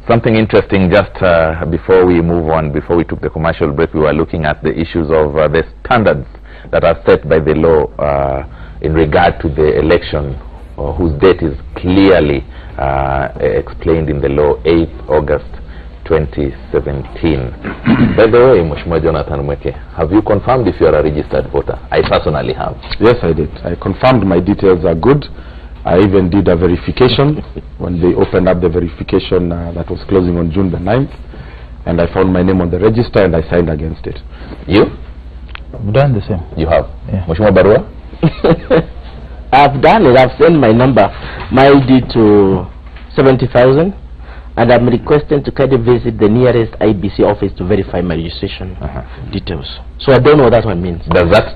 Something interesting just before we move on, before we took the commercial break, we were looking at the issues of the standards that are set by the law in regard to the election, whose date is clearly explained in the law, 8th August 2017. By the way, Mheshimiwa Jonathan Mweke, have you confirmed if you are a registered voter? I personally have. Yes, I did. I confirmed my details are good. I even did a verification when they opened up the verification that was closing on June the 9th, and I found my name on the register and I signed against it. You? I've done the same. You have? Yeah. Mheshimiwa Barua? I've done it. I've sent my number, my ID to 70,000, and I'm requesting to kindly visit the nearest IBC office to verify my registration details. So I don't know what that one means. Does that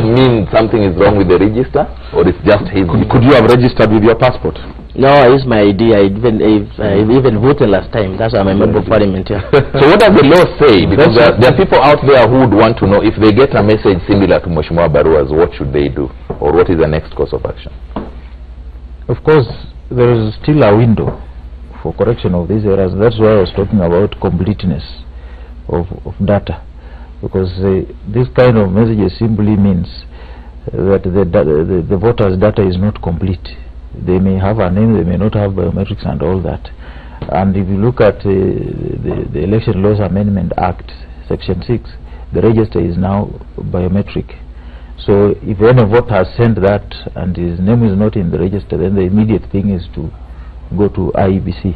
mean something is wrong with the register, or it's just his? Could you have registered with your passport? No, I used my ID. I even voted last time. That's why I'm a member of parliament here. So what does the law say? Because there are people out there who would want to know, if they get a message similar to Mheshimiwa Barua's, what should they do? Or what is the next course of action? Of course, there is still a window for correction of these errors. That's why I was talking about completeness of data. Because this kind of messages simply means that the voter's data is not complete. They may have a name, they may not have biometrics and all that. And if you look at the Election Laws Amendment Act, Section 6, the register is now biometric. So if any voter has sent that and his name is not in the register, then the immediate thing is to go to IEBC.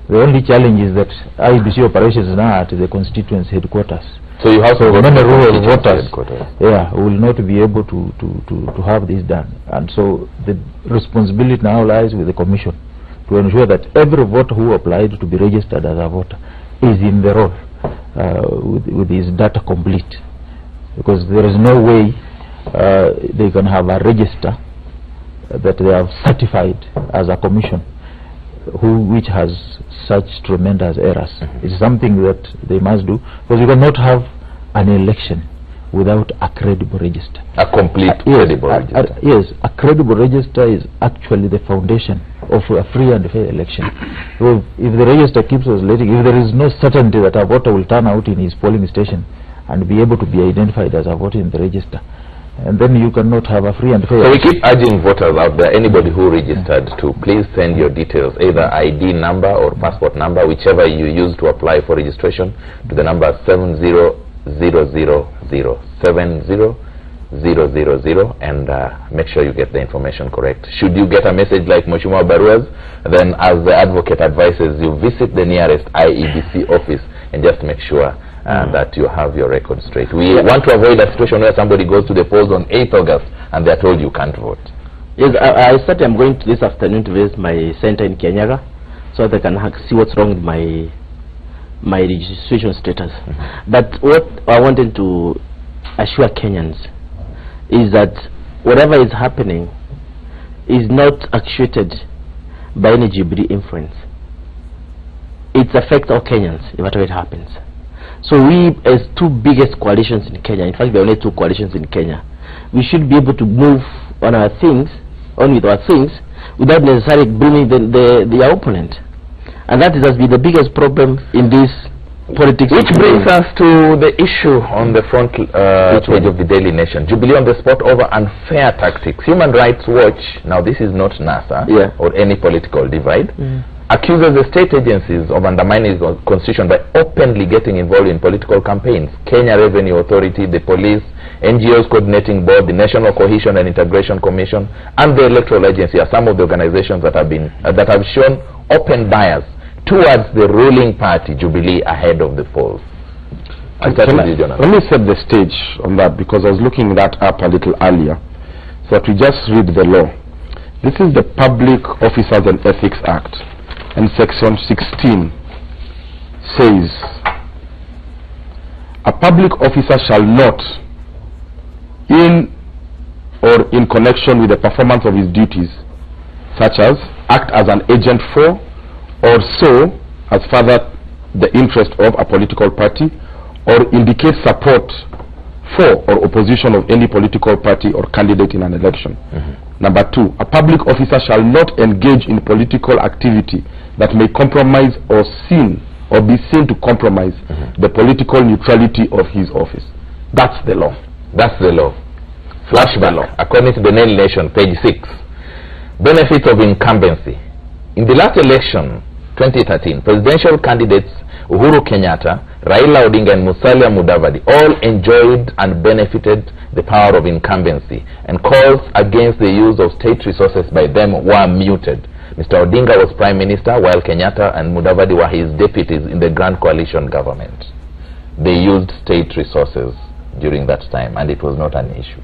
The only challenge is that IEBC operations now at the constituency headquarters. So you have many rural voters will not be able to have this done. And so the responsibility now lies with the Commission to ensure that every voter who applied to be registered as a voter is in the roll with his data complete. Because there is no way they can have a register that they have certified as a commission which has such tremendous errors. It's something that they must do, because you cannot have an election without a credible register. A complete credible register. Yes, a credible register is actually the foundation of a free and fair election. So if the register keeps oscillating, if there is no certainty that a voter will turn out in his polling station and be able to be identified as a voter in the register, and then you cannot have a free and fair. So we keep urging voters out there, anybody who registered, to please send your details, either ID number or passport number, whichever you use to apply for registration, to the number 70000, and make sure you get the information correct. Should you get a message like Mheshimiwa Barua's, then as the advocate advises, you visit the nearest IEBC office and just make sure that you have your record straight. We want to avoid a situation where somebody goes to the polls on 8th August and they're told you can't vote. Yes, I said I'm going to this afternoon to visit my center in Kenyaga so that I can see what's wrong with my registration status. But what I wanted to assure Kenyans is that whatever is happening is not actuated by any Jubilee influence. It affects all Kenyans, whatever it happens. So we, as two biggest coalitions in Kenya, in fact there are only two coalitions in Kenya, we should be able to move on our things, with our things, without necessarily bringing the opponent. And that has been the biggest problem in this politics. Which brings us to the issue on the front page of the Daily Nation. Jubilee on the spot over unfair tactics. Human Rights Watch, now this is not NASA or any political divide, accuses the state agencies of undermining the constitution by openly getting involved in political campaigns. Kenya Revenue Authority, the police, NGOs Coordinating Board, the National Cohesion and Integration Commission, and the Electoral Agency are some of the organizations that have shown open bias towards the ruling party, Jubilee, ahead of the polls. Let me set the stage on that, because I was looking that up a little earlier, so that we just read the law. This is the Public Officers and Ethics Act, and Section 16 says, a public officer shall not, in or in connection with the performance of his duties, such as act as an agent for or so as further the interest of a political party, or indicate support for or opposition of any political party or candidate in an election, Number 2, a public officer shall not engage in political activity that may compromise or be seen to compromise the political neutrality of his office. That's the law. That's the law. Flashback. According to the Daily Nation, page 6. Benefits of incumbency. In the last election, 2013, presidential candidates Uhuru Kenyatta, Raila Odinga and Musalia Mudavadi all enjoyed and benefited the power of incumbency, and calls against the use of state resources by them were muted. Mr. Odinga was Prime Minister while Kenyatta and Mudavadi were his deputies in the Grand Coalition government. They used state resources during that time and it was not an issue.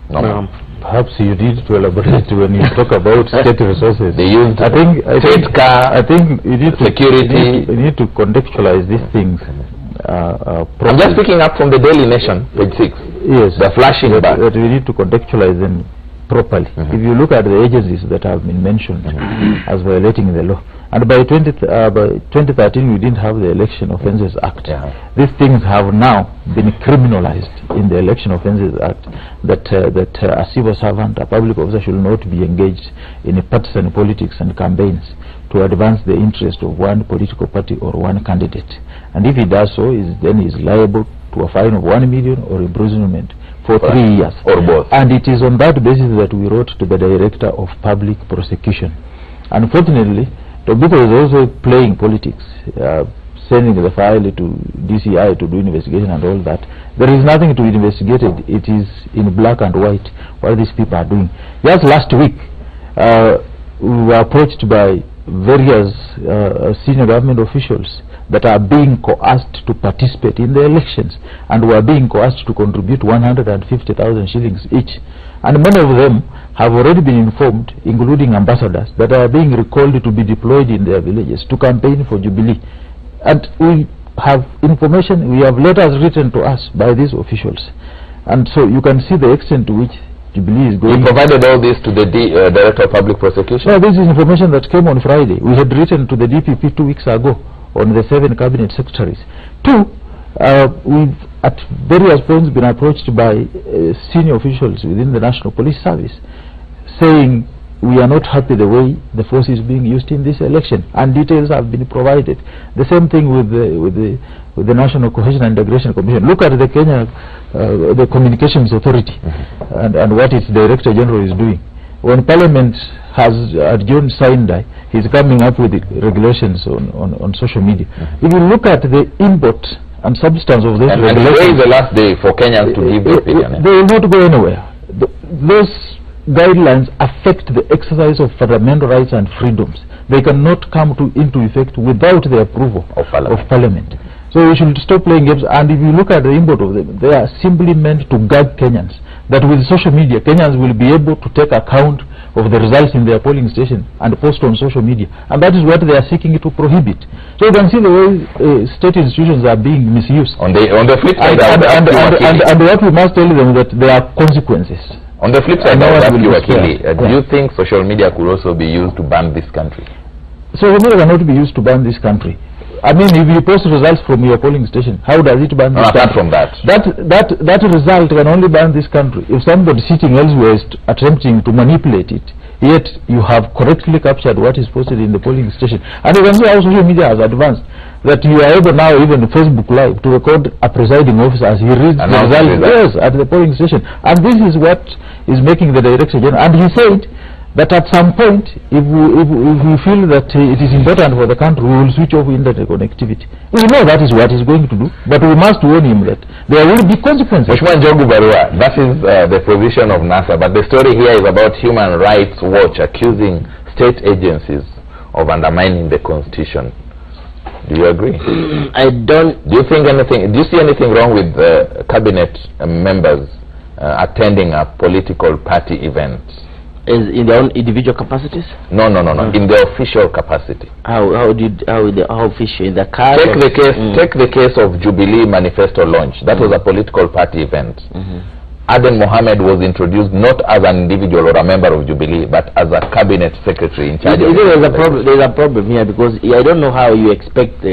No. Perhaps you need to elaborate when you talk about state resources. They used I think you need security. You need to contextualize these things. I'm just picking up from the Daily Nation, page 6. Yes, the flashing back. But we need to contextualize them properly. If you look at the agencies that have been mentioned as violating the law, and by 2013 we didn't have the Election Offences Act. These things have now been criminalized in the Election Offences Act, that a civil servant, a public officer, should not be engaged in partisan politics and campaigns to advance the interest of one political party or one candidate. And if he does so, then he is liable to a fine of 1 million or imprisonment for 3 years. Or both. And it is on that basis that we wrote to the Director of Public Prosecution. Unfortunately, Tobiko is also playing politics, sending the file to DCI to do investigation and all that. There is nothing to be investigated. It is in black and white what these people are doing. Just last week, we were approached by various senior government officials that are being coerced to participate in the elections, and were being coerced to contribute 150,000 shillings each. And many of them have already been informed, including ambassadors, that are being recalled to be deployed in their villages to campaign for Jubilee. And we have information, we have letters written to us by these officials. And so you can see the extent to which Jubilee is going. You provided all this to the Director of Public Prosecution? No, this is information that came on Friday. We had written to the DPP 2 weeks ago on the 7 cabinet secretaries. 2, we've at various points been approached by senior officials within the National Police Service saying we are not happy the way the force is being used in this election, and details have been provided. The same thing with the National Cohesion and Integration Commission. Look at the Kenya the Communications Authority and what its Director General is doing. When Parliament has adjourned Sunday, he's coming up with regulations on social media. If you look at the import and substance of those regulations, today is the last day for Kenyans to give their opinion. They will not go anywhere. Those guidelines affect the exercise of fundamental rights and freedoms. They cannot come into effect without the approval of Parliament. So we should stop playing games. And if you look at the import of them, they are simply meant to gag Kenyans. That with social media, Kenyans will be able to take account of the results in their polling station and post on social media. And that is what they are seeking to prohibit. So you can see the way state institutions are being misused. On the flip side, and what we must tell them that there are consequences. On the flip side, do you think social media could also be used to ban this country? Social media cannot be used to ban this country. I mean, if you post results from your polling station, how does it ban this country? Apart from that. That result can only ban this country if somebody sitting elsewhere is attempting to manipulate it, yet you have correctly captured what is posted in the polling station. And you can see how social media has advanced, that you are able now, even Facebook Live, to record a presiding officer as he reads the results at the polling station. And this is what is making the Director General. And he said that at some point, if we feel that it is important for the country, we will switch off internet connectivity. We know that is what he's going to do, but we must warn him that there will be consequences. That is the position of NASA, but the story here is about Human Rights Watch accusing state agencies of undermining the Constitution. Do you agree? I don't. Do you think anything? Do you see anything wrong with cabinet members attending a political party event? In their own individual capacities? No. In their official capacity. How official in the car? Take the case of Jubilee Manifesto launch. That was a political party event. Aden Mohammed was introduced not as an individual or a member of Jubilee, but as a cabinet secretary in charge. There's a problem here, because I don't know how you expect.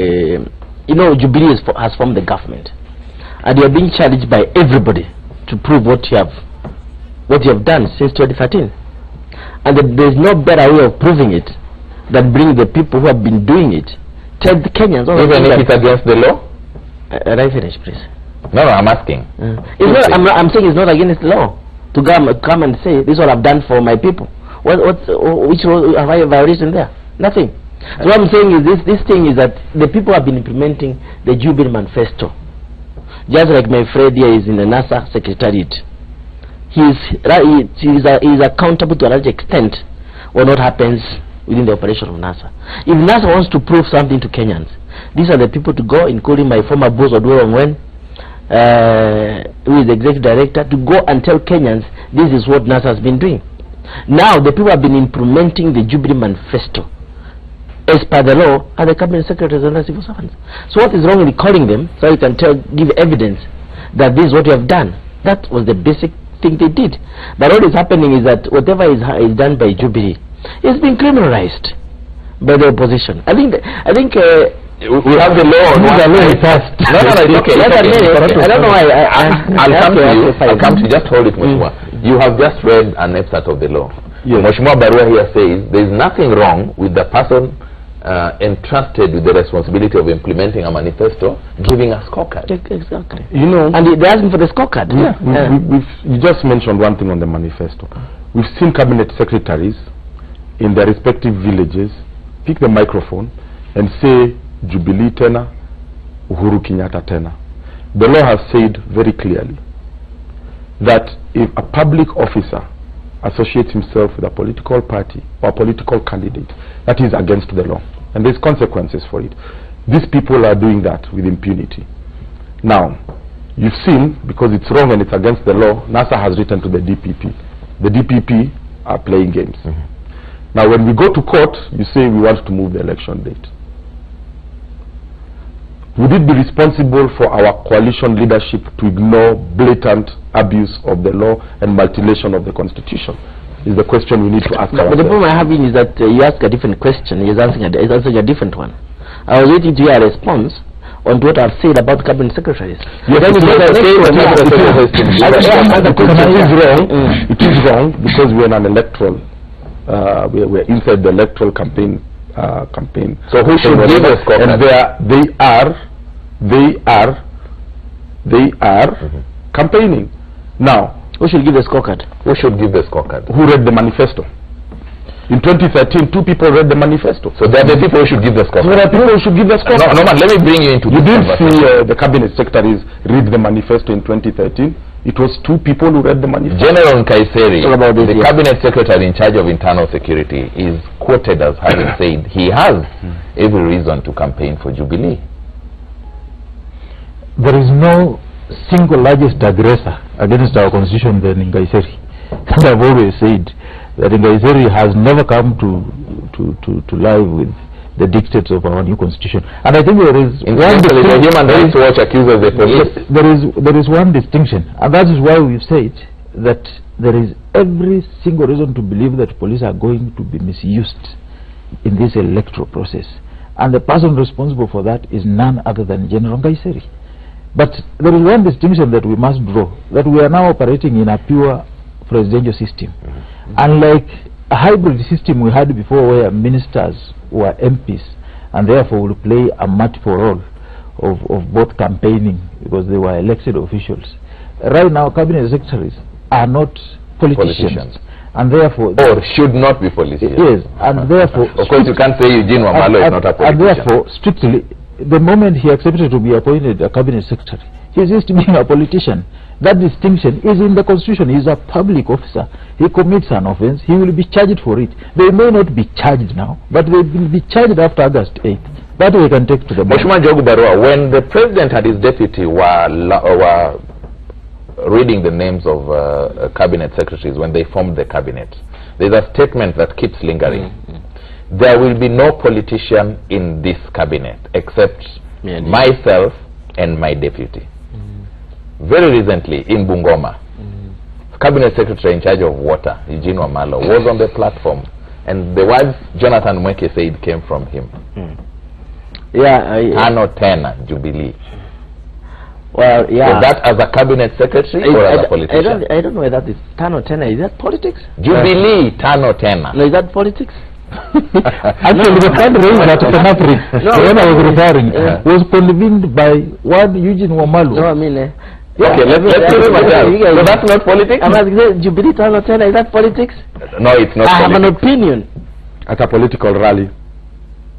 Jubilee has formed the government, and you are being challenged by everybody to prove what you have what you have done since 2013. And there's no better way of proving it than bring the people who have been doing it. Tell the Kenyans. Even if it's against the law? I finish, please. No, I'm asking. I'm saying it's not against the law to come and say, this is what I've done for my people. Which role have I violated there? Nothing. So what I'm saying is this thing is that the people have been implementing the Jubilee Manifesto. Just like my friend here is in the NASA Secretariat. He is accountable to a large extent on what happens within the operation of NASA. If NASA wants to prove something to Kenyans, these are the people to go, including my former boss Odwongwen, who is the executive director, to go and tell Kenyans this is what NASA has been doing. Now the people have been implementing the Jubilee Manifesto as per the law are the cabinet secretaries and the civil servants. So what is wrong with calling them so you can give evidence that this is what you have done? That was the basic thing they did. But what is happening is that whatever is done by Jubilee is being criminalized by the opposition. I think we have the law on one side. No, it's okay. I don't know why. I'll come to you. Just hold it, Mheshimiwa. You have just read an excerpt of the law. Yes. Mheshimiwa Barua here says there is nothing wrong with the person entrusted with the responsibility of implementing a manifesto giving a scorecard. Exactly. You know, and they're asking for the scorecard. Yeah. You just mentioned one thing on the manifesto. We've seen cabinet secretaries in their respective villages pick the microphone and say Jubilee tena, Uhuru Kenyatta tena. The law has said very clearly that if a public officer associates himself with a political party or a political candidate, that is against the law, and there's consequences for it. These people are doing that with impunity. Now, you've seen, because it's wrong and it's against the law, NASA has written to the DPP. The DPP are playing games. Now, when we go to court, you say we want to move the election date. Would it be responsible for our coalition leadership to ignore blatant abuse of the law and mutilation of the Constitution? Is the question we need to ask ourselves. But the problem I'm having is that you ask a different question, he's answering a different one. I was waiting to hear a response on what I've said about cabinet secretaries. Yes, it is wrong because we're in an electoral, we're inside the electoral campaign. So who should give us scorecard? And they are campaigning. Now, who should give the scorecard? Who should give the scorecard? Who read the manifesto? In 2013, 2 people read the manifesto. So there are the people who should give the scorecard. There are people who should give the scorecard. No, man, let me bring you into this. You didn't see the cabinet secretaries read the manifesto in 2013. It was 2 people who read the manifesto. General Nkaiseri, the cabinet secretary in charge of internal security, is quoted as having said he has every reason to campaign for Jubilee. There is no single largest aggressor against our constitution than Nkaiseri. And I've always said that Nkaiseri has never come to live with the dictates of our new constitution. And I think there is one distinction. Human Rights Watch accuses the police. There is one distinction, and that is why we've said that there is every single reason to believe that police are going to be misused in this electoral process, and the person responsible for that is none other than General Nkaiseri. But there is one distinction that we must draw, that we are now operating in a pure presidential system, unlike a hybrid system we had before where ministers were MPs and therefore will play a multiple role of both campaigning because they were elected officials. Right now, cabinet secretaries are not politicians. And therefore, or should not be politicians. Yes, and therefore, of course you can't say Eugene Wamalo is not a politician. And therefore, strictly, the moment he accepted to be appointed a cabinet secretary, he ceased being a politician. That distinction is in the Constitution. He is a public officer. He commits an offense, he will be charged for it. They may not be charged now, but they will be charged after August 8th. That we can take to the Mheshimiwa Njogu Barua, when the president and his deputy were reading the names of cabinet secretaries when they formed the cabinet, there's a statement that keeps lingering. There will be no politician in this cabinet except myself and my deputy. Very recently in Bungoma, cabinet secretary in charge of water, Eugene Wamalo, was on the platform, and the words Jonathan Mweke said came from him. Yeah, Ano tena Jubilee. Well, yeah. Was that as a cabinet secretary or as a politician? I don't know whether that is Tano Tena. Is that politics? Jubilee Tano Tena. No, is that politics? Actually, the fundraiser at Panafric, when I was referring, was convened by one Eugene Wamalu. No, I mean... okay, let's so that's not politics? I'm asking, Jubilee Tano Tena, is that politics? No, it's not. I have an opinion. At a political rally.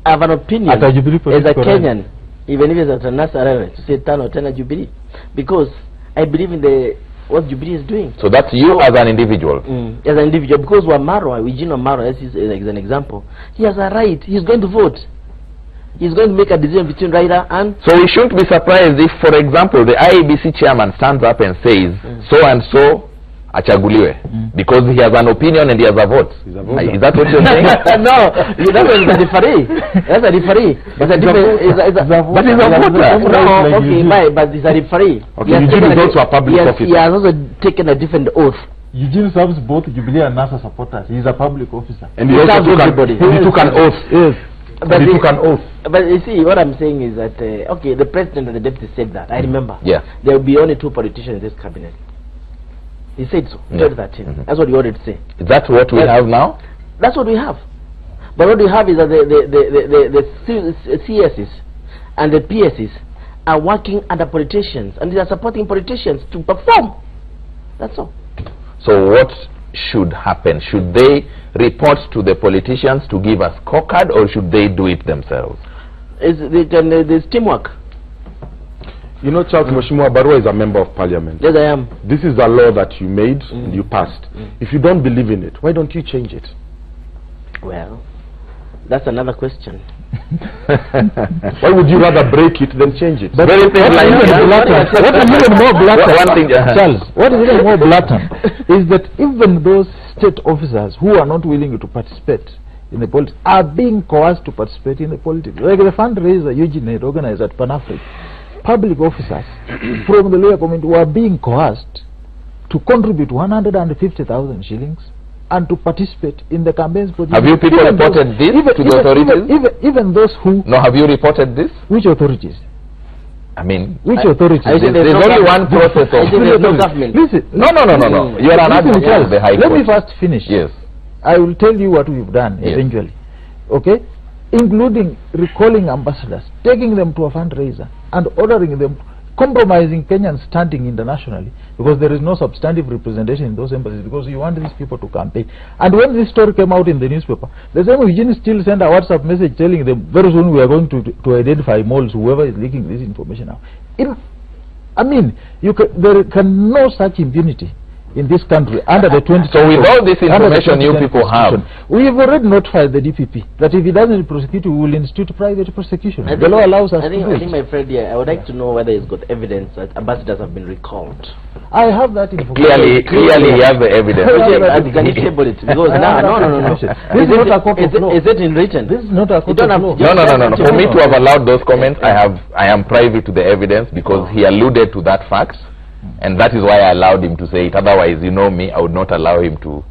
I have an opinion at a Jubilee as a Kenyan, even if it's at a NASA rally, to say Tano Tena Jubilee, because I believe in what Jubilee is doing. So that's you as an individual? As an individual, because Eugene Wamaro, as an example, he has a right, he's going to vote. He's going to make a decision between Raila and... So we shouldn't be surprised if, for example, the IEBC chairman stands up and says, so-and-so achaguliwe, because he has an opinion and he has a vote. Is that what you're saying? No, that's a referee. That's a referee. But he's a voter. No, okay, but he's a referee. Okay, Eugene is also a public officer. He has also taken a different oath. Eugene serves both Jubilee and NASA supporters. He's a public officer. And he also took an oath. Yes. But he took an oath. But you see, what I'm saying is that, okay, the president and the deputy said that. I remember. Yeah. There will be only 2 politicians in this cabinet. He said so. 2013. That's what he wanted to say. Is that what we have now? That's what we have. But what we have is that the CSs and the PSs are working under politicians, and they are supporting politicians to perform. That's all. So what should happen? Should they report to the politicians to give us scorecard, or should they do it themselves? There's teamwork. You know, Charles Mheshimiwa Barua is a member of parliament. Yes, I am. This is a law that you made and you passed. If you don't believe in it, why don't you change it? Well, that's another question. Why would you rather break it than change it? But what is even more blatant, Charles, what is even more blatant is that even those state officers who are not willing to participate in the politics are being coerced to participate in the politics. Like the fundraiser Eugene had organized at Pan-Africa, public officers from the lower community were being coerced to contribute 150,000 shillings and to participate in the campaigns. Have you people reported this to the authorities? Even those who... No, have you reported this? Which authorities? I mean... Which authorities? There's only one process of... There's no government. Listen. No. You're an advocate of the High Court. Let me first finish. Yes. I will tell you what we've done eventually. Okay? Including recalling ambassadors, taking them to a fundraiser and ordering them, compromising Kenyans standing internationally, because there is no substantive representation in those embassies, because you want these people to campaign. And when this story came out in the newspaper, the same Eugene still sent a WhatsApp message telling them very soon we are going to identify moles, whoever is leaking this information out. I mean, there can no such impunity in this country under the 20. So with all this information you people have, we have already notified the DPP that if he doesn't prosecute, we will institute private prosecution. The law allows us to do it. I think my friend here, I would like to know whether he's got evidence that ambassadors have been recalled. I have that information. Clearly he has the evidence. Can you table it? Because no. Is it in written? This is not a court of law. No. For me to have allowed those comments, I am privy to the evidence, because he alluded to that fact. And that is why I allowed him to say it. Otherwise, you know me, I would not allow him to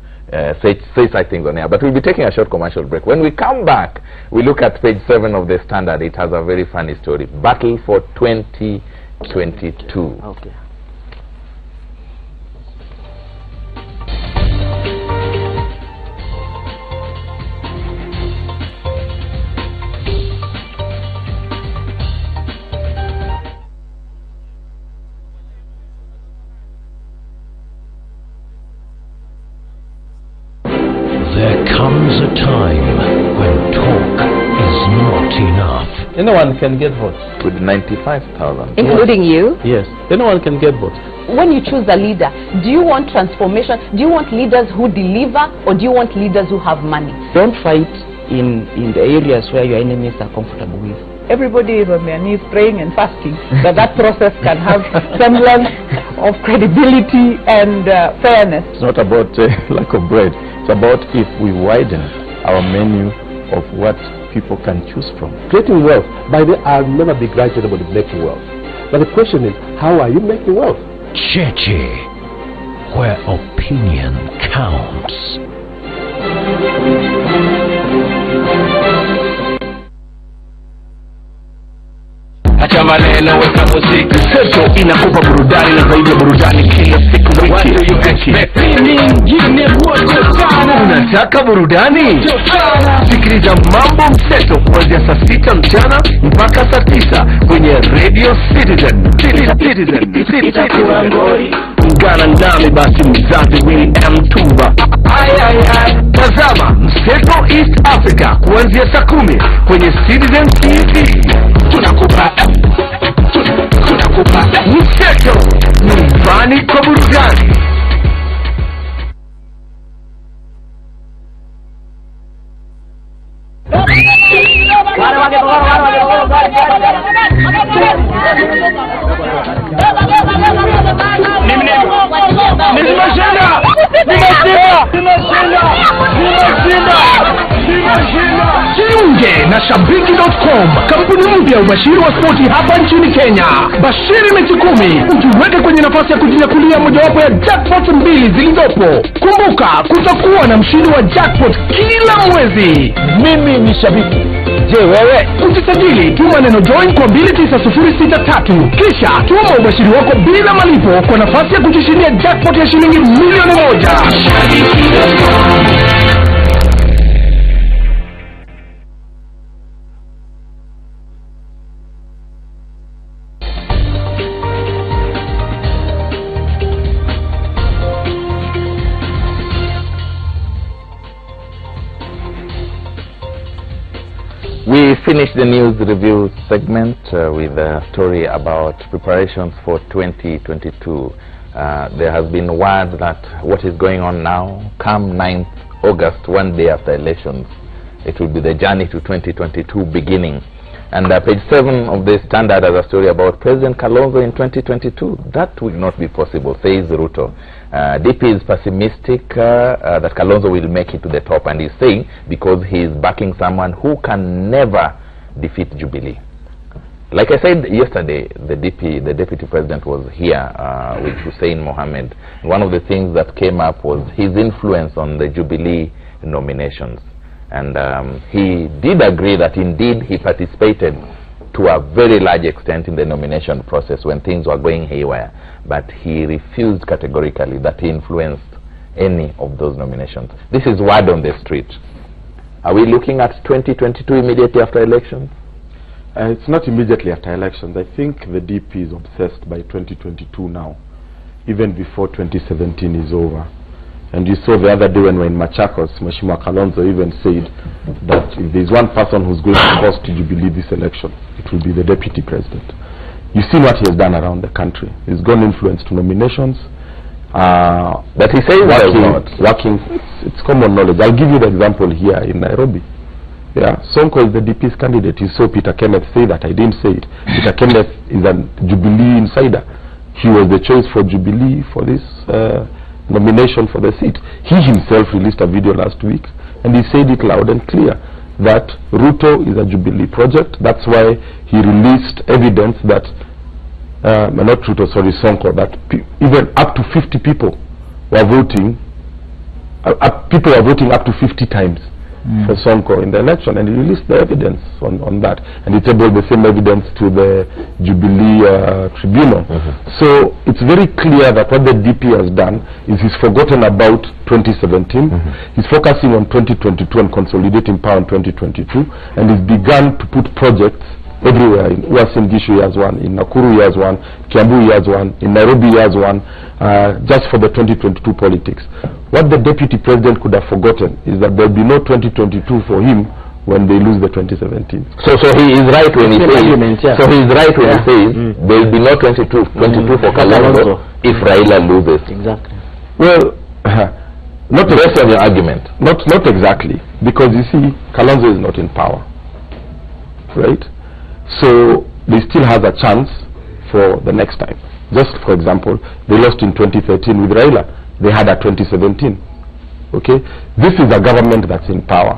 say such things on air. But we'll be taking a short commercial break. When we come back, we look at page 7 of the Standard. It has a very funny story. Battle for 2022. Okay. There comes a time when talk is not enough. Anyone can get votes. With 95,000. Including you? Yes. Anyone can get votes. When you choose a leader, do you want transformation? Do you want leaders who deliver, or do you want leaders who have money? Don't fight in the areas where your enemies are comfortable with. Everybody is on their knees praying and fasting that process can have semblance of credibility and fairness. It's not about lack of bread. It's about if we widen our menu of what people can choose from. Creating wealth, by the way, I'll never begrudge anybody making wealth. But the question is, how are you making wealth? Cheche, where opinion counts. Acha maneno naweka muziki Seto inakupa burudani na zaidi ya burudani kila siku wiki nyingine moto sana. Unataka burudani? Sikiliza Mambo Mseto kuanzia saa 6 mchana mpaka saa 9 kwenye Radio Citizen. Ungana nami basi mzazi Winnie M. Tumba. Tazama Mseto East Africa kuanzia saa 10 kwenye Citizen TV. Tunakupa Mseto, nyumbani kwa burudani. Jiunge na Shabiki.com, kampuni mpya ya ubashiri wa spoti hapa nchini Kenya. Bashiri mechi 10, ukiweke kwenye nafasi ya kujinyakulia mojawapo ya jackpot 2 zilizopo. Kumbuka, kutakuwa na mshindi wa jackpot kila mwezi. Mimi ni Shabiki. Je, wewe? Usisajili, tuma neno join kwa 29063. Kisha tuma ubashiri wako bila malipo kwa nafasi ya kujishindia jackpot ya shilingi milioni 1. We finished the news review segment with a story about preparations for 2022. There has been word that what is going on now, come 9th August, one day after elections, it will be the journey to 2022 beginning. And page 7 of the Standard has a story about President Kalonzo in 2022. That will not be possible, says Ruto. DP is pessimistic that Kalonzo will make it to the top, and he's saying because he is backing someone who can never defeat Jubilee. Like I said yesterday, the deputy president was here with Hussein Mohammed. One of the things that came up was his influence on the Jubilee nominations. And he did agree that indeed he participated to a very large extent in the nomination process when things were going haywire. But he refused categorically that he influenced any of those nominations. This is word on the street. Are we looking at 2022 immediately after elections? It's not immediately after elections. I think the DP is obsessed by 2022 now, even before 2017 is over. And you saw the other day when we were in Machakos, Mheshimiwa Kalonzo even said that if there's one person who's going to cost Jubilee this election, it will be the deputy president. You've seen what he has done around the country. He's gone influence to nominations. But he says working. It's common knowledge. I'll give you the example here in Nairobi. Yeah, Sonko is the DP's candidate. You saw Peter Kenneth say that. I didn't say it. Peter Kenneth is a Jubilee insider. He was the choice for Jubilee for this nomination for the seat. He himself released a video last week and he said it loud and clear that Ruto is a Jubilee project. That's why he released evidence that not Ruto, sorry, Sonko, that even up to 50 people were voting. People were voting up to 50 times for Sonko in the election, and he released the evidence on that, and he tabled the same evidence to the Jubilee tribunal. So it's very clear that what the DP has done is he's forgotten about 2017. He's focusing on 2022 and consolidating power in 2022, and he's begun to put projects everywhere. In Uasin Gishu he has one, in Nakuru he has one, Kiambu he has one, in Nairobi he has one, just for the 2022 politics. What the deputy president could have forgotten is that there will be no 2022 for him when they lose the 2017. So he is right when he says, so he is right when he says there will be no 22 for Kalonzo if Raila loses. Exactly. Well, not the rest of your argument. Not exactly, because you see, Kalonzo is not in power, right? So they still have a chance for the next time. Just for example, they lost in 2013 with Raila. They had a 2017. Okay, this is a government that's in power.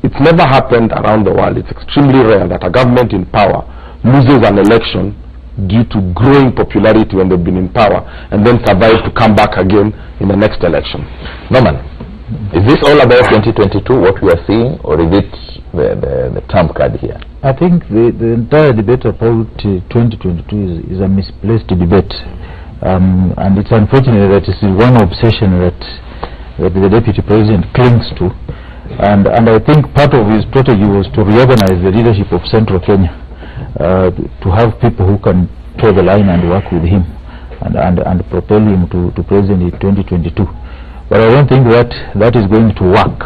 It's never happened around the world. It's extremely rare that a government in power loses an election due to growing popularity when they've been in power and then survive to come back again in the next election. Norman, is this all about 2022, what we are seeing, or is it the trump card here? I think the entire debate about 2022 is a misplaced debate, and it's unfortunate that it's one obsession that the deputy president clings to, and I think part of his strategy was to reorganize the leadership of Central Kenya, to have people who can toe the line and work with him and propel him to president in 2022. But I don't think that is going to work.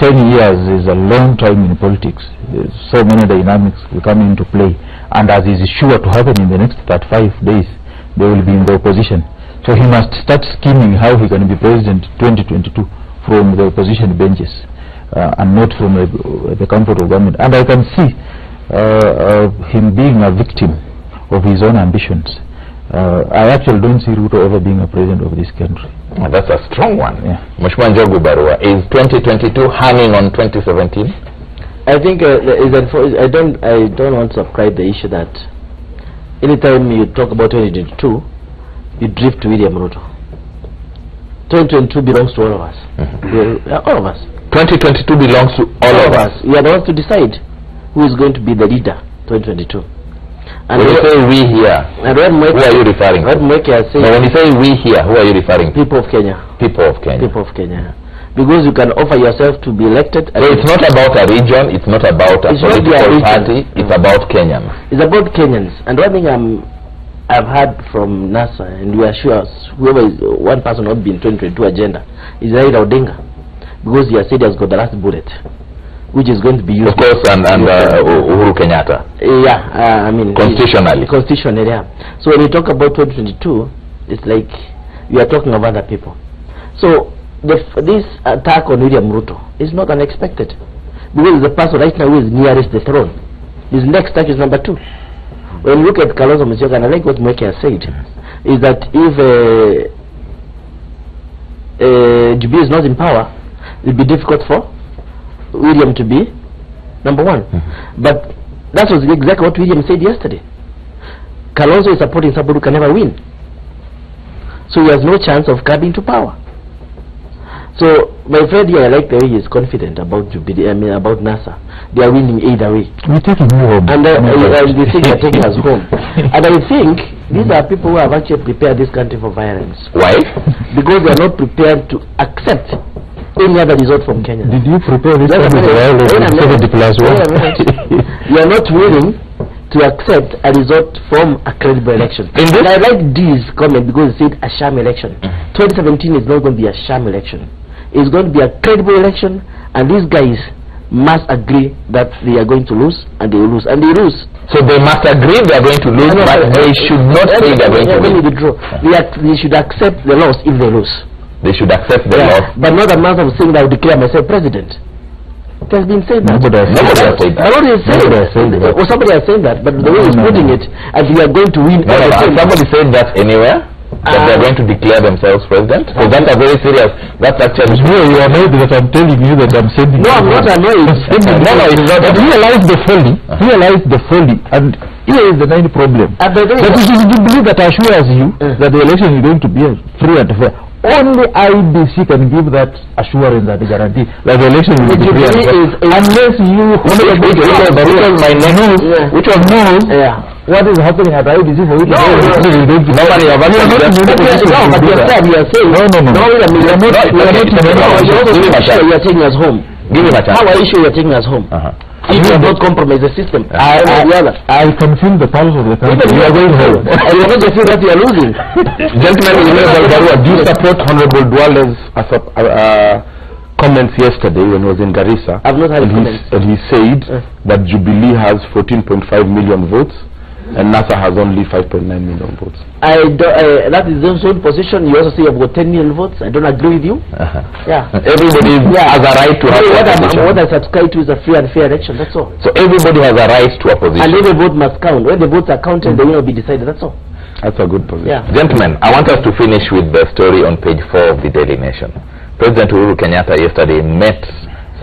10 years is a long time in politics. There's so many dynamics will come into play, and as is sure to happen in the next 35 days, they will be in the opposition. So he must start scheming how he can be president 2022 from the opposition benches, and not from the comfort of government. And I can see him being a victim of his own ambitions. I actually don't see Ruto ever being a president of this country. Oh, that's a strong one. Yeah. Mheshimiwa Njogu Barua, is 2022 hanging on 2017? I think I don't want to subscribe the issue that anytime you talk about 2022, you drift to William Ruto. 2022 belongs to all of us. All of us. 2022 belongs to all of us. We are the ones to decide who is going to be the leader 2022. And when you say we here, who are you referring to? When you say we here, who are you referring to? People of Kenya. People of Kenya. People of Kenya. Because you can offer yourself to be elected. So it's not about a region, it's not about a political party, it's about Kenyans. It's about Kenyans. And one thing I've heard from NASA, and we are sure whoever is one person not being 2022 agenda, is Raila Odinga. Because he has said he has got the last bullet, which is going to be used. Of course, and Uhuru Kenyatta. Yeah, I mean constitutionally. Constitutionally, yeah. So when you talk about 2022, it's like you are talking of other people. So this attack on William Ruto is not unexpected, because the person right now who is nearest the throne. His next touch is number 2. When you look at Kalonzo Musyoka, and I like what Mweke has said, is that if Jubilee is not in power, it will be difficult for William to be number 1. But that was exactly what William said yesterday. Kalonzo is supporting somebody who can never win, so he has no chance of coming to power. So my friend here, I like the way he is confident about Jubilee, about NASA. They are winning either way. We're taking you home. And they think they're taking us home. And I think these are people who have actually prepared this country for violence. Why? Because they are not prepared to accept any other result from Kenya. Did you prepare this country for violence? You are not willing to accept a result from a credible election. And I like this comment because it said a sham election. 2017 is not going to be a sham election. It's going to be a credible election, and these guys must agree that they are going to lose, and they will lose, and they lose. So they must agree they are going to lose, but they should not say they are going to lose. They should accept the loss if they lose. They should accept the loss. But not a matter of saying that I will declare myself president. It has been said that. Nobody has said that. Or somebody has said that, but the way he's putting it, and we are going to win. Somebody said that anywhere? That they are going to declare themselves president? So that's a very serious. That's actually. No, you are annoyed that I'm telling you that I'm sending. No, I'm not annoyed. No, it's not. But realize the folly. Realize the folly, and here is the main problem. That is, you believe that assures you that the election is going to be free and fair. Only IBC can give that assurance, that guarantee that the election will be free and fair. Unless you which one knows what is happening at IBC for which nobody but you are saying you are taking us home. Give him a chance. How are you sure you are taking us home? If you have not compromised the system, I can feel the pulse of the country. You are going home. And you are not feel that you are losing. Gentlemen, do you support Honorable Duale's comments yesterday when he was in Garissa? I've not had comments. And he said that Jubilee has 14.5 million votes and NASA has only 5.9 million votes. That is his own position. You also say you've got 10 million votes. I don't agree with you. Yeah. Everybody has a right to have what I subscribe to is a free and fair election. That's all. So everybody has a right to a position. And every vote must count. When the votes are counted, they will not be decided. That's all. That's a good position. Yeah. Gentlemen, I want us to finish with the story on page 4 of the Daily Nation. President Uhuru Kenyatta yesterday met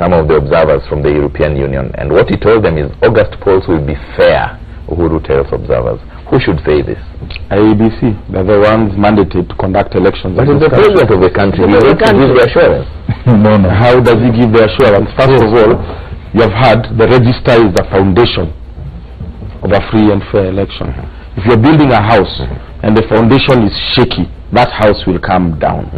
some of the observers from the European Union, and what he told them is August polls will be fair. Uhuru tells observers. Who should say this? IEBC. They're the ones mandated to conduct elections. But it's the president of the country. He needs to give the assurance. No. How does he give the assurance? First of all, you have had the register is the foundation of a free and fair election. If you're building a house and the foundation is shaky, that house will come down.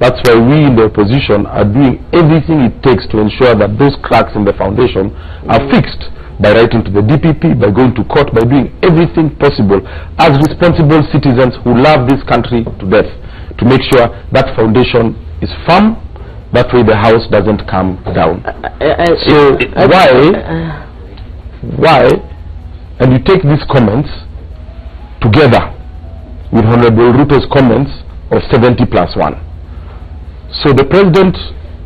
That's why we in the opposition are doing everything it takes to ensure that those cracks in the foundation are fixed, by writing to the DPP, by going to court, by doing everything possible as responsible citizens who love this country to death, to make sure that foundation is firm, that way the house doesn't come down. So why, and you take these comments together with Honorable Ruto's comments of 70+1. So the president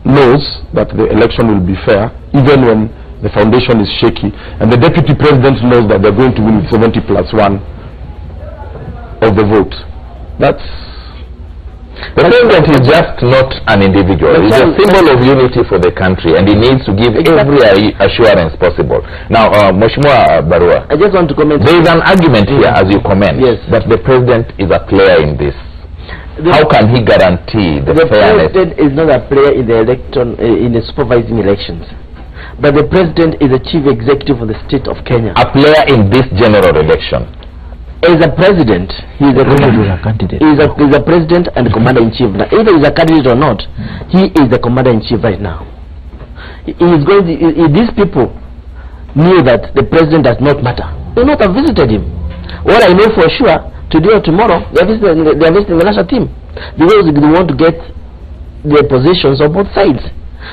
knows that the election will be fair, even when the foundation is shaky, and the deputy president knows that they're going to win 70+1 of the vote. That's the president is just not an individual. He's a symbol of unity for the country, and he needs to give every assurance possible. Now, Mheshimiwa Barua, I just want to comment. There is an argument here, as you comment, that the president is a player in this. How can he guarantee the fairness? The president is not a player in the election, in the supervising elections. But the president is the chief executive of the state of Kenya. A player in this general election. As a president, he is a candidate. He is a president and commander-in-chief. Either he is a candidate or not, he is the commander-in-chief right now. He is going to, these people knew that the president does not matter. They would not have visited him. What I know for sure, today or tomorrow, they are visiting the national team, because they want to get the positions of both sides.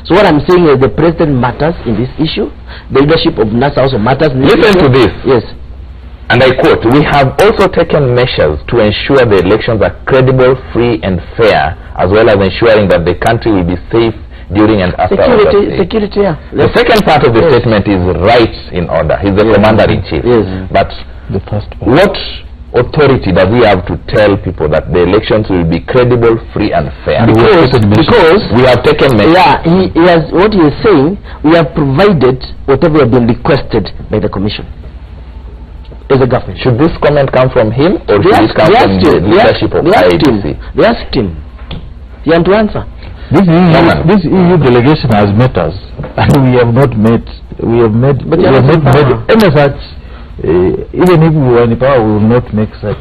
So what I'm saying is the president matters in this issue. The leadership of NASA also matters in this issue. Listen to this. Yes. And I quote, "We have also taken measures to ensure the elections are credible, free and fair, as well as ensuring that the country will be safe during and after security, yeah. The second part of the statement is right in order. He's the commander-in-chief. Yes. But the first part. What authority does he have to tell people that the elections will be credible, free and fair? Because we have taken measures. Yeah, he has, what he is saying, we have provided whatever has been requested by the commission as a government. Should this comment come from him, or should it come from the leadership of IEBC? They asked him. He had to answer. This EU delegation has met us, and we have not met. We have made any such. Even if we were in power, we will not make such.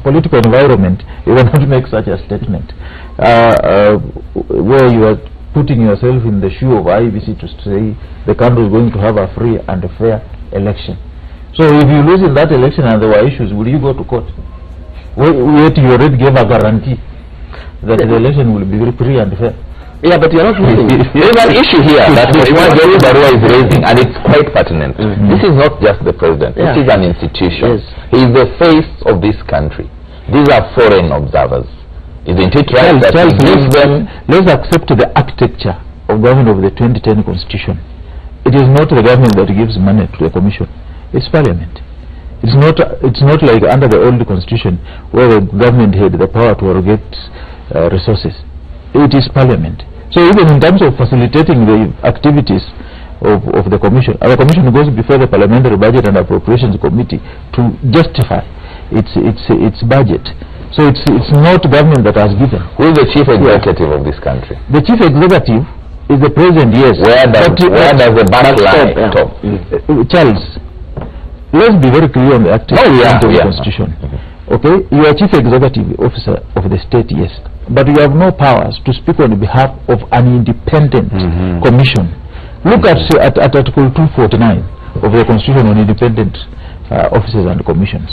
Political environment, you will not make such a statement where you are putting yourself in the shoe of IEBC to say the country is going to have a free and a fair election. So if you lose in that election and there were issues, will you go to court? Wait, you already gave a guarantee that the election will be free and fair. Yeah, but you're not losing. There is an issue here that Mheshimiwa Barua is raising, and it's quite pertinent. This is not just the president. It is an institution. He is the face of this country. These are foreign observers. Isn't it right that he gives them... Let's accept the architecture of government of the 2010 constitution. It is not the government that gives money to the commission. It's parliament. It's not like under the old constitution where the government had the power to allocate resources. It is parliament. So even in terms of facilitating the activities of the commission, our commission goes before the Parliamentary Budget and Appropriations Committee to justify its budget. So it's not government that has given. Who is the chief executive of this country? The chief executive is the president, yes. Where does the buck lie? Charles, let's be very clear on the activity of the constitution. Okay, you are chief executive officer of the state, yes, but you have no powers to speak on behalf of an independent commission. Look at Article 249 of the Constitution on independent officers and commissions.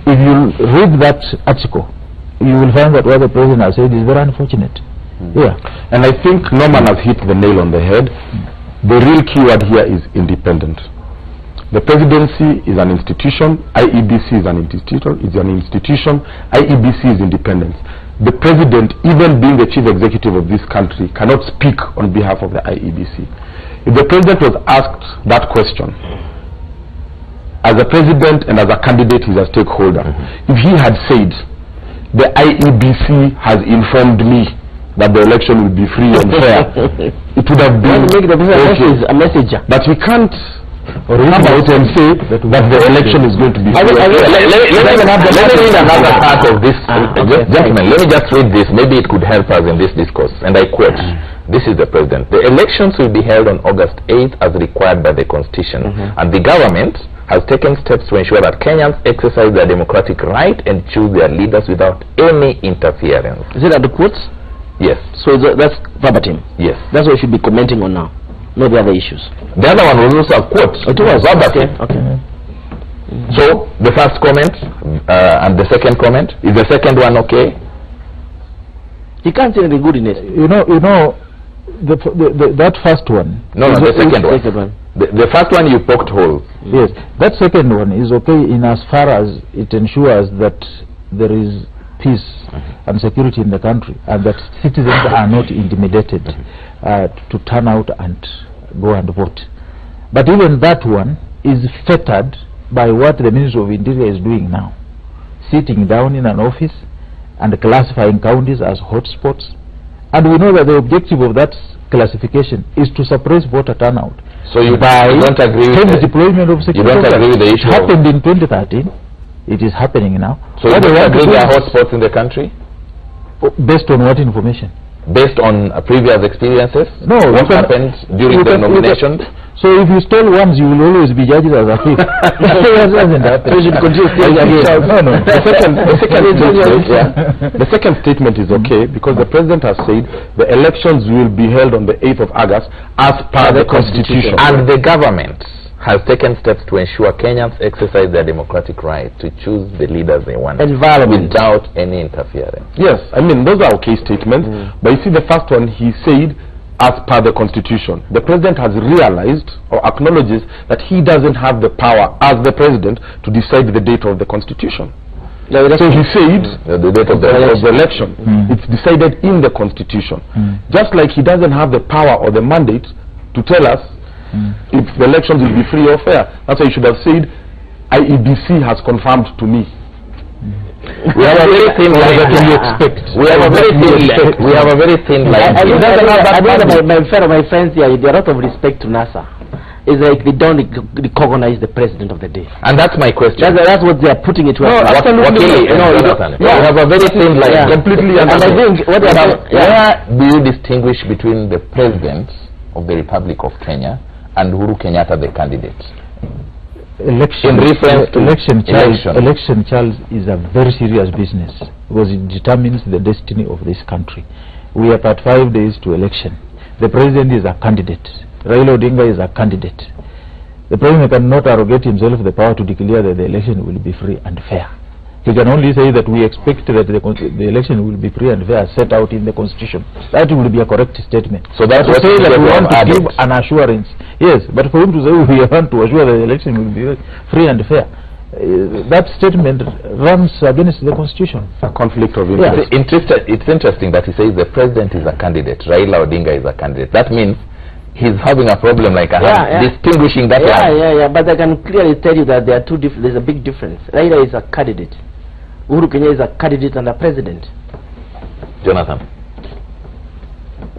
If you read that article, you will find that what the president has said is very unfortunate. Yeah, and I think Norman has hit the nail on the head. The real keyword here is independent. The presidency is an institution, IEBC is an institution, IEBC is independent. The president, even being the chief executive of this country, cannot speak on behalf of the IEBC. If the president was asked that question, as a president and as a candidate, he's a stakeholder. If he had said, the IEBC has informed me that the election will be free and fair, it would have been make the okay. a messenger. But we can't come out and say that the election is going to be free. Let me read another part of this. Gentlemen, let me just read this. Maybe it could help us in this discourse. And I quote, this is the President. The elections will be held on August 8th as required by the Constitution. And the government has taken steps to ensure that Kenyans exercise their democratic right and choose their leaders without any interference. Is it at the quotes? Yes. So that's verbatim? Yes. That's what we should be commenting on now, not the other issues. The other one was also a quote. It was verbatim. Okay. So, the first comment and the second comment, is the second one okay? You can't say anything good in it. You know, that first one. No, the second one. The first one you poked holes. Yes, that second one is okay in as far as it ensures that there is peace and security in the country, and that citizens are not intimidated to turn out and go and vote. But even that one is fettered by what the Ministry of Interior is doing now, sitting down in an office and classifying counties as hotspots. And we know that the objective of that classification is to suppress voter turnout. So you don't agree with the deployment of security. You don't agree with the issue? It happened in 2013. It is happening now. So you don't agree there are hotspots in the country? Based on what information? Based on previous experiences? No. What happened during the nomination? So if you stole once, you will always be judged as a thief. So you should continue stealing again. No. The second statement is okay, because the President has said the elections will be held on the 8th of August as per the Constitution. And the government has taken steps to ensure Kenyans exercise their democratic right to choose the leaders they want without any interference. Yes, I mean, those are okay statements. But you see, the first one, he said as per the Constitution. The President has realized or acknowledges that he doesn't have the power as the President to decide the date of the Constitution. So he said the date of the election. It's decided in the Constitution. Just like he doesn't have the power or the mandate to tell us if the elections will be free or fair. That's why he should have said, IEBC has confirmed to me. We have a very thin line. We have a very thin line. My friends here, there are a lot of respect to NASA. It's like they don't recognize the President of the day. And that's my question. That's what they are putting it to. No, absolutely. We have a very thin line. Completely. And I think where do you distinguish between the President of the Republic of Kenya and Uhuru Kenyatta, the candidate? Election, Charles, is a very serious business because it determines the destiny of this country. We are at 5 days to election. The President is a candidate. Raila Odinga is a candidate. The President cannot arrogate himself the power to declare that the election will be free and fair. He can only say that we expect that the election will be free and fair, set out in the Constitution. That will be a correct statement. So that's what say that we want to give an assurance. Yes, but for him to say we want to assure that the election will be free and fair, that statement runs against the Constitution. A conflict of interest. It's interesting that he says the President is a candidate, Raila Odinga is a candidate. That means he's having a problem like distinguishing that one. But I can clearly tell you that there are there's a big difference. Raila is a candidate. Uhuru Kenyatta is a candidate and a president. Jonathan,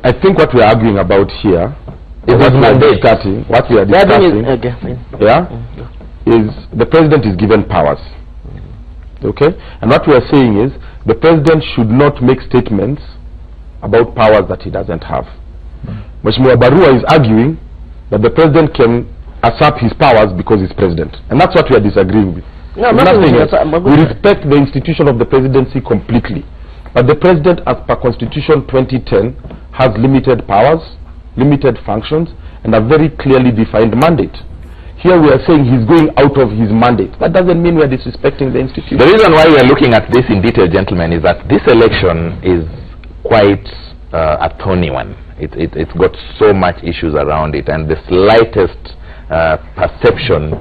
I think what we are arguing about here is what we are discussing is the President is given powers. Okay? And what we are saying is the President should not make statements about powers that he doesn't have. Mheshimiwa Barua is arguing that the President can usurp his powers because he's President. And that's what we are disagreeing with. No, we respect the institution of the presidency completely. But the President, as per Constitution 2010, has limited powers, limited functions, and a very clearly defined mandate. Here we are saying he's going out of his mandate. That doesn't mean we are disrespecting the institution. The reason why we are looking at this in detail, gentlemen, is that this election is quite a thorny one. It's got so much issues around it, and the slightest perception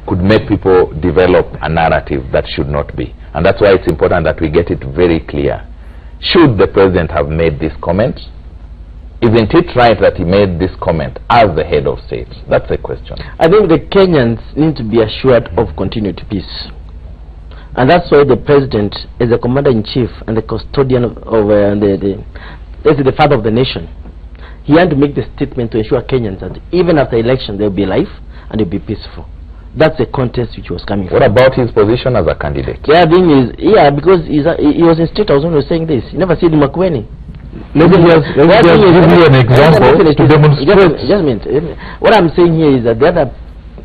could make people develop a narrative that should not be. And that's why it's important that we get it very clear. Should the President have made this comment? Isn't it right that he made this comment as the head of state? That's the question. I think the Kenyans need to be assured of continued peace. And that's why the President is the commander-in-chief and the custodian of the as the father of the nation, he had to make the statement to ensure Kenyans that even after election there will be life and it will be peaceful. That's the context which was coming from. What about his position as a candidate? Yeah, thing is, yeah, because he was in State House when he was saying this. He never said Makueni. Let me just give you an example to demonstrate. Just a minute. What I'm saying here is that the other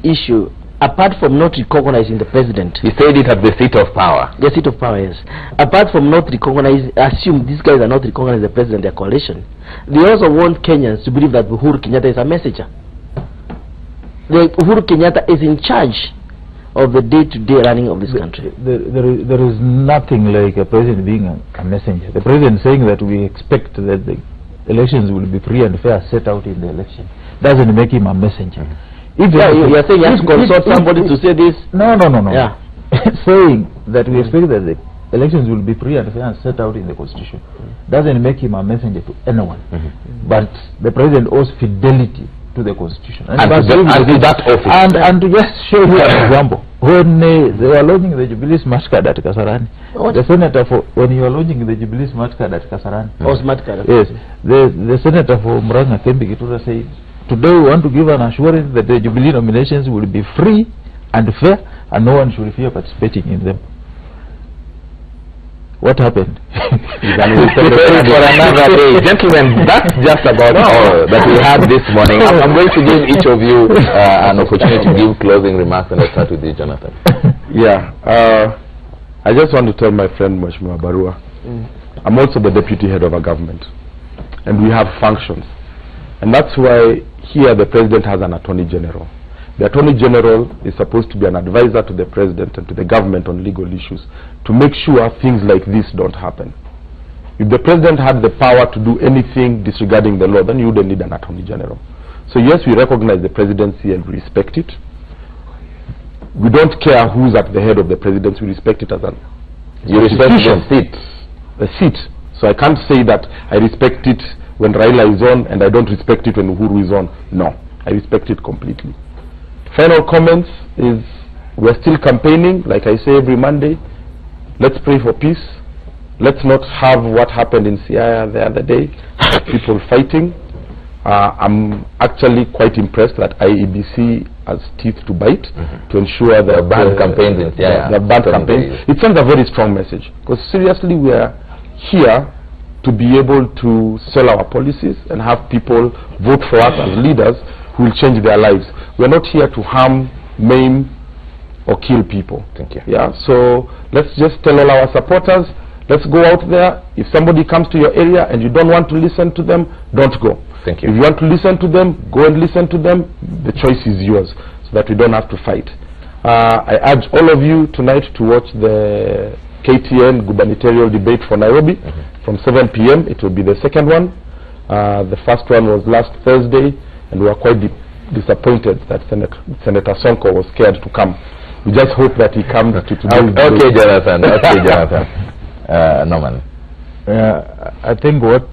issue, apart from not recognizing the president, he said it at the seat of power. The seat of power, yes. Apart from not recognizing, assume these guys are not recognizing the president, their coalition. They also want Kenyans to believe that Uhuru Kenyatta is a messenger. The Uhuru Kenyatta is in charge of the day-to-day running of this country. There is nothing like a president being a messenger. The president saying that we expect that the elections will be free and fair set out in the election doesn't make him a messenger. If you are saying you have to consult somebody to say this? No. Yeah. Saying that we expect that the elections will be free and fair and set out in the constitution doesn't make him a messenger to anyone. But the president owes fidelity to the constitution. And to that office. And to just show you an example, when they were launching the Jubilee Smart Card at Kasarani, the senator for, when you were launching the Jubilee Smart Card at Kasarani, Smart Card. Yes, the senator for Murang'a, Kembi Gitura, said, today we want to give an assurance that the Jubilee nominations will be free and fair and no one should fear participating in them. What happened? For another day. Gentlemen, that's just about all that we had this morning. I'm going to give each of you an opportunity to give closing remarks, and I'll start with you, Jonathan. Yeah, I just want to tell my friend Mheshimiwa Barua, I'm also the deputy head of a government, and we have functions. And that's why here the president has an attorney general. The Attorney General is supposed to be an advisor to the President and to the government on legal issues to make sure things like this don't happen. If the President had the power to do anything disregarding the law, then you wouldn't need an Attorney General. So yes, we recognize the presidency and we respect it. We don't care who's at the head of the presidency, we respect it as an you respect the seat. The seat. So I can't say that I respect it when Raila is on and I don't respect it when Uhuru is on. No, I respect it completely. Final comments is we're still campaigning, like I say every Monday. Let's pray for peace. Let's not have what happened in Siaya the other day, people fighting. I'm actually quite impressed that IEBC has teeth to bite to ensure that the banned campaigns in Siaya. The banned campaigns. It sends a very strong message, because seriously we are here to be able to sell our policies and have people vote for us as leaders who will change their lives. We're not here to harm, maim, or kill people. Thank you. Yeah, so let's just tell all our supporters, let's go out there. If somebody comes to your area and you don't want to listen to them, don't go. Thank you. If you want to listen to them, go and listen to them. The choice is yours, so that we don't have to fight. I urge all of you tonight to watch the KTN gubernatorial debate for Nairobi from 7 p.m. It will be the second one. The first one was last Thursday, and we are quite disappointed that Senator Sonko was scared to come. We just hope that he comes to today. Okay, Jonathan. Okay, Jonathan. Norman. I think what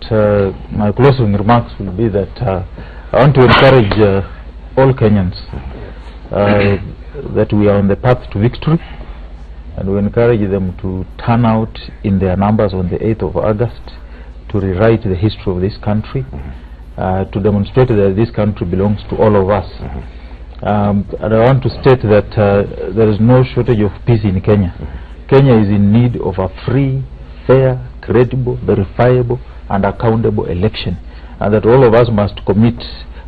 my closing remarks will be that I want to encourage all Kenyans that we are on the path to victory, and we encourage them to turn out in their numbers on the 8th of August to rewrite the history of this country. To demonstrate that this country belongs to all of us. And I want to state that there is no shortage of peace in Kenya. Kenya is in need of a free, fair, credible, verifiable and accountable election, and that all of us must commit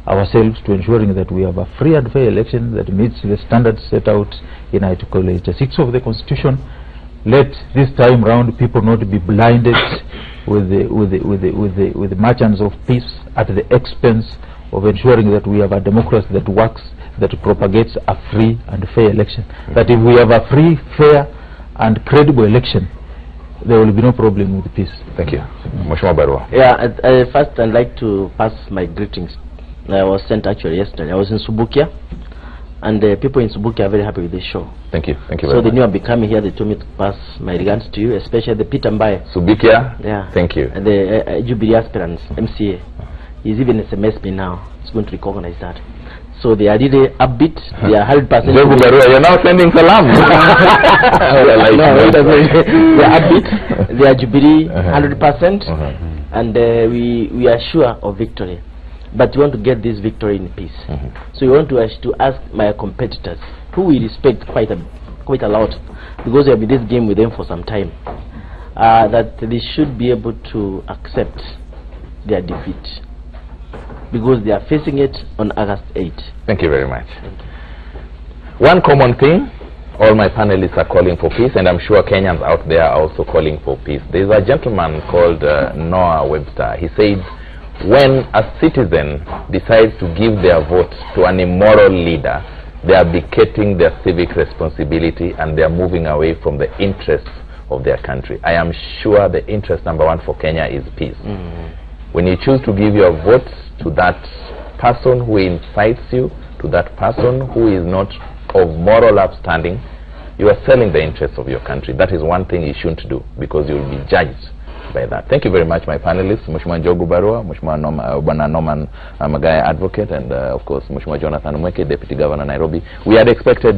ourselves to ensuring that we have a free and fair election that meets the standards set out in Article 86 of the Constitution. Let this time round people not be blinded with the merchants of peace at the expense of ensuring that we have a democracy that works, that propagates a free and fair election. That if we have a free, fair and credible election, there will be no problem with peace. Thank you. Mheshimiwa Barua. Yeah, first I'd like to pass my greetings. I was sent actually yesterday. I was in Subukia, and the people in Subukia are very happy with this show. Thank you. Thank you very much. So they knew I'll be coming here. They told me to pass my regards to you, especially the Peter Mbaye. Subukia? Yeah. Thank you. And the Jubilee aspirants, MCA. He's even SMS me now. He's going to recognize that. So they are really upbeat. They are 100%. You're now sending salam. No, they are upbeat. They are Jubilee 100%. and we are sure of victory. But we want to get this victory in peace. So we want to ask my competitors, who we respect quite a lot, because we have been in this game with them for some time, that they should be able to accept their defeat, because they are facing it on August 8. Thank you very much. One common theme, all my panelists are calling for peace, and I'm sure Kenyans out there are also calling for peace. There's a gentleman called Noah Webster. He said, when a citizen decides to give their vote to an immoral leader, they are abdicating their civic responsibility and they are moving away from the interests of their country. I am sure the interest number one for Kenya is peace. When you choose to give your vote to that person who incites you, to that person who is not of moral upstanding, you are selling the interests of your country. That is one thing you shouldn't do, because you will be judged by that. Thank you very much, my panelists, Mheshimiwa Njogu Barua, Mheshimiwa Bwana Norman Magaya, advocate, and of course Mheshimiwa Jonathan Mweke, Deputy Governor Nairobi. We had expected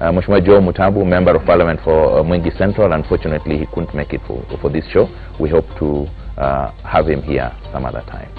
Mheshimiwa Joe Mutambu, Member of Parliament for Mwingi Central. Unfortunately, he couldn't make it for this show. We hope to have him here some other time.